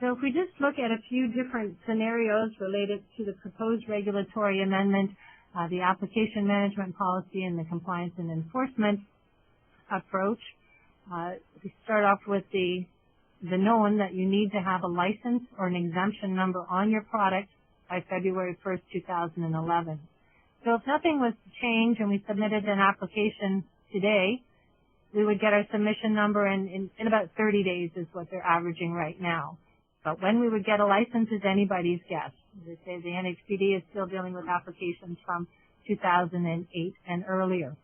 So if we just look at a few different scenarios related to the proposed regulatory amendment, the application management policy and the compliance and enforcement approach, we start off with the known that you need to have a license or an exemption number on your product by February 1st, 2011. So if nothing was to change and we submitted an application today, we would get our submission number in about 30 days is what they're averaging right now. But when we would get a license is anybody's guess. They say the NHPD is still dealing with applications from 2008 and earlier.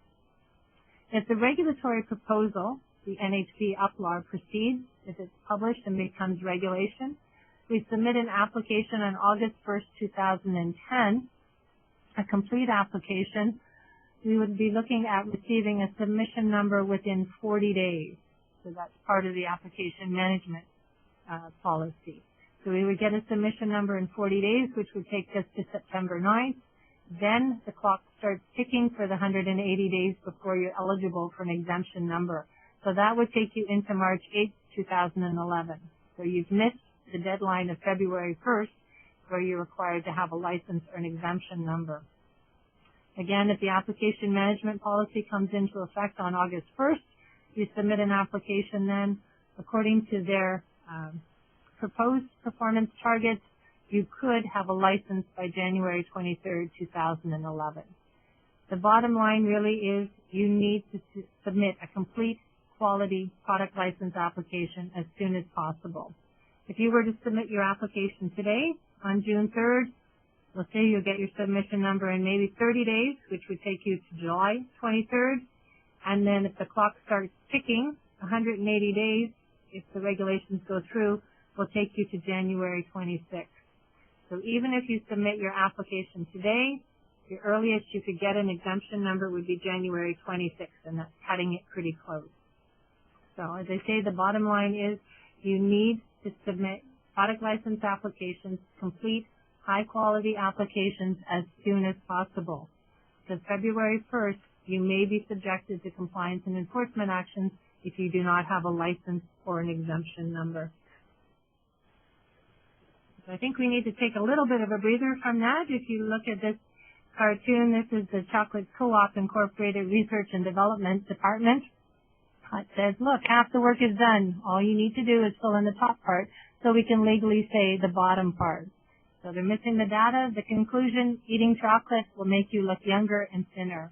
If the regulatory proposal, the NHP UPLAR, proceeds, if it's published and becomes regulation, we submit an application on August 1st, 2010, a complete application. We would be looking at receiving a submission number within 40 days. So that's part of the application management policy. So we would get a submission number in 40 days, which would take us to September 9th. Then the clock starts ticking for the 180 days before you're eligible for an exemption number. So that would take you into March 8th, 2011. So you've missed the deadline of February 1st where you're required to have a license or an exemption number. Again, if the application management policy comes into effect on August 1st, you submit an application then according to their proposed performance targets. You could have a license by January 23rd, 2011. The bottom line really is you need to submit a complete quality product license application as soon as possible. If you were to submit your application today on June 3rd, let's say you'll get your submission number in maybe 30 days, which would take you to July 23rd, and then if the clock starts ticking, 180 days, if the regulations go through, will take you to January 26th. So even if you submit your application today, the earliest you could get an exemption number would be January 26th, and that's cutting it pretty close. So as I say, the bottom line is you need to submit product license applications, complete high-quality applications as soon as possible. Because February 1st, you may be subjected to compliance and enforcement actions if you do not have a license or an exemption number. So I think we need to take a little bit of a breather from that. If you look at this cartoon, this is the Chocolate Co-op Incorporated Research and Development Department. It says, look, half the work is done. All you need to do is fill in the top part so we can legally say the bottom part. So they're missing the data. The conclusion, eating chocolate will make you look younger and thinner.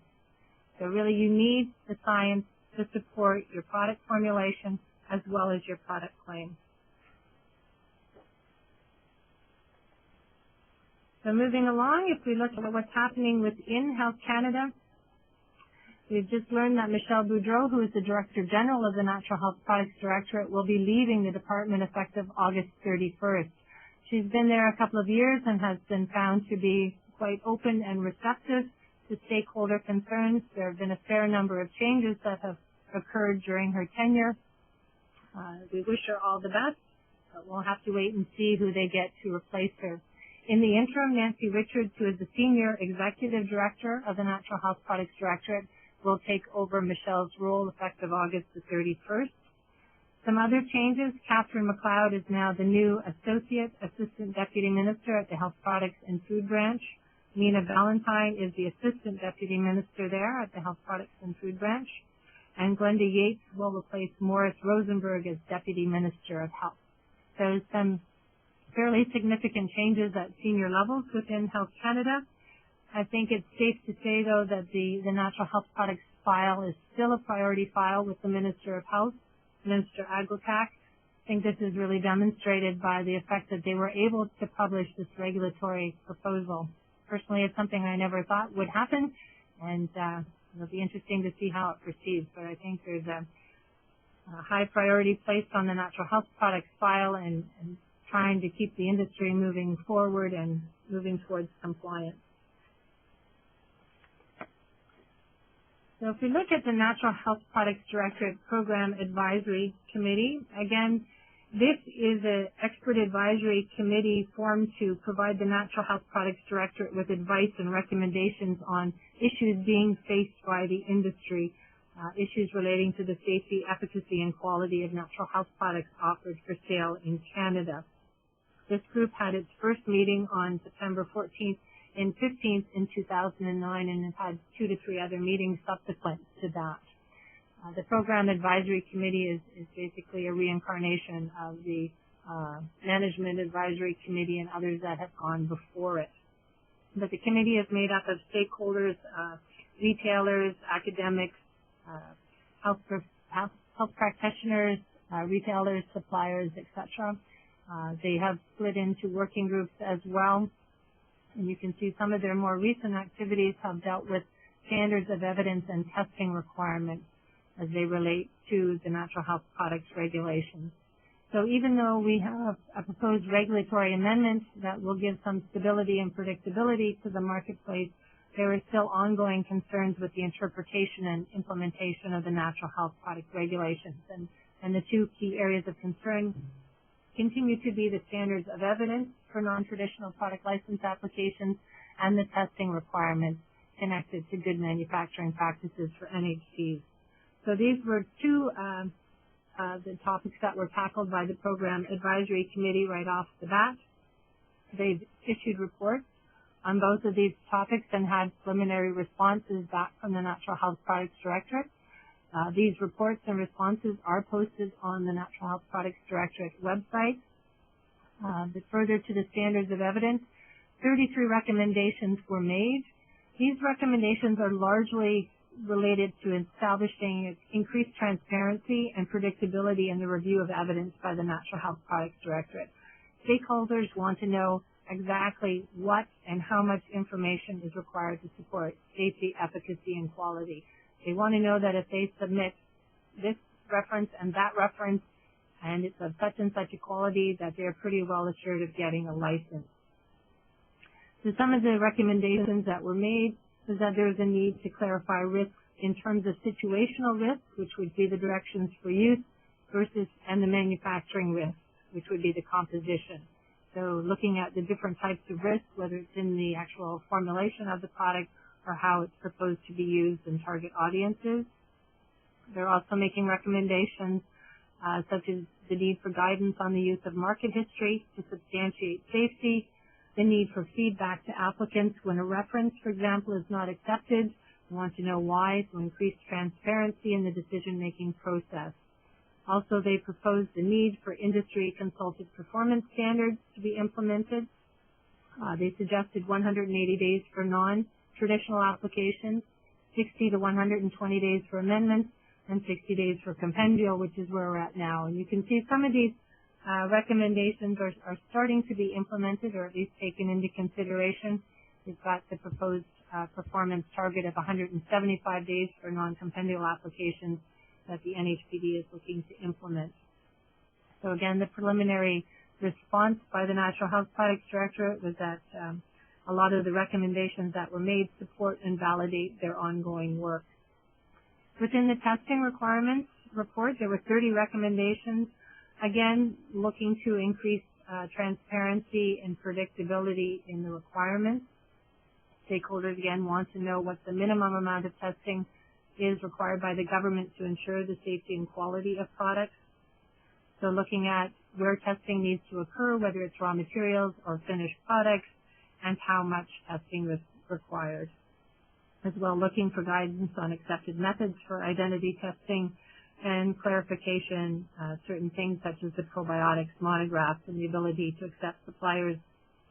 So really you need the science to support your product formulation as well as your product claim. So moving along, if we look at what's happening within Health Canada, we've just learned that Michelle Boudreau, who is the Director General of the Natural Health Products Directorate, will be leaving the department effective August 31st. She's been there a couple of years and has been found to be quite open and receptive to stakeholder concerns. There have been a fair number of changes that have occurred during her tenure. We wish her all the best, but we'll have to wait and see who they get to replace her. In the interim, Nancy Richards, who is the Senior Executive Director of the Natural Health Products Directorate, will take over Michelle's role effective August the 31st. Some other changes, Catherine McLeod is now the new Associate Assistant Deputy Minister at the Health Products and Food Branch. Nina Valentine is the Assistant Deputy Minister there at the Health Products and Food Branch. And Glenda Yates will replace Morris Rosenberg as Deputy Minister of Health. So some fairly significant changes at senior levels within Health Canada. I think it's safe to say, though, that the Natural Health Products file is still a priority file with the Minister of Health, Minister Aglutak. I think this is really demonstrated by the effect that they were able to publish this regulatory proposal. Personally, it's something I never thought would happen, and it'll be interesting to see how it proceeds. But I think there's a high priority placed on the Natural Health Products file and trying to keep the industry moving forward and moving towards compliance. So if we look at the Natural Health Products Directorate Program Advisory Committee, again, this is an expert advisory committee formed to provide the Natural Health Products Directorate with advice and recommendations on issues being faced by the industry, issues relating to the safety, efficacy, and quality of natural health products offered for sale in Canada. This group had its first meeting on September 14th and 15th in 2009 and has had 2 to 3 other meetings subsequent to that. The Program Advisory Committee is basically a reincarnation of the Management Advisory Committee and others that have gone before it. But the committee is made up of stakeholders, retailers, academics, health practitioners, retailers, suppliers, etc. They have split into working groups as well. And you can see some of their more recent activities have dealt with standards of evidence and testing requirements as they relate to the natural health products regulations. So even though we have a proposed regulatory amendment that will give some stability and predictability to the marketplace, there are still ongoing concerns with the interpretation and implementation of the natural health product regulations. And the 2 key areas of concern continue to be the standards of evidence for non-traditional product license applications and the testing requirements connected to good manufacturing practices for NHPs. So these were 2 the topics that were tackled by the Program Advisory Committee right off the bat. They've issued reports on both of these topics and had preliminary responses back from the Natural Health Products Directorate. These reports and responses are posted on the Natural Health Products Directorate website. But further to the standards of evidence, 33 recommendations were made. These recommendations are largely related to establishing increased transparency and predictability in the review of evidence by the Natural Health Products Directorate. Stakeholders want to know exactly what and how much information is required to support safety, efficacy, and quality. They want to know that if they submit this reference and that reference and it's of such and such a quality that they're pretty well assured of getting a license. So some of the recommendations that were made is that there's a need to clarify risks in terms of situational risks, which would be the directions for use, and the manufacturing risks, which would be the composition. So looking at the different types of risks, whether it's in the actual formulation of the product or how it's proposed to be used in target audiences. They're also making recommendations such as the need for guidance on the use of market history to substantiate safety, the need for feedback to applicants when a reference, for example, is not accepted. We want to know why, to increase transparency in the decision-making process. Also, they proposed the need for industry-consulted performance standards to be implemented. They suggested 180 days for non-traditional applications, 60 to 120 days for amendments, and 60 days for compendial, which is where we're at now. And you can see some of these recommendations are starting to be implemented or at least taken into consideration. We've got the proposed performance target of 175 days for non-compendial applications that the NHPD is looking to implement. So again, the preliminary response by the Natural Health Products Directorate was that a lot of the recommendations that were made support and validate their ongoing work. Within the testing requirements report, there were 30 recommendations, again, looking to increase transparency and predictability in the requirements. Stakeholders, again, want to know what the minimum amount of testing is required by the government to ensure the safety and quality of products. So looking at where testing needs to occur, whether it's raw materials or finished products, and how much testing is required. As well, looking for guidance on accepted methods for identity testing and clarification, certain things such as the probiotics monographs and the ability to accept suppliers'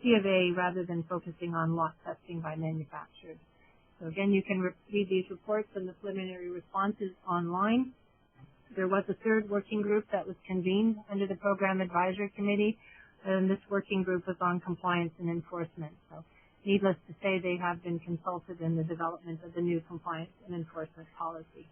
C of A rather than focusing on lot testing by manufacturers. So again, you can read these reports and the preliminary responses online. There was a third working group that was convened under the Program Advisory Committee, and this working group was on compliance and enforcement. So needless to say, they have been consulted in the development of the new compliance and enforcement policy.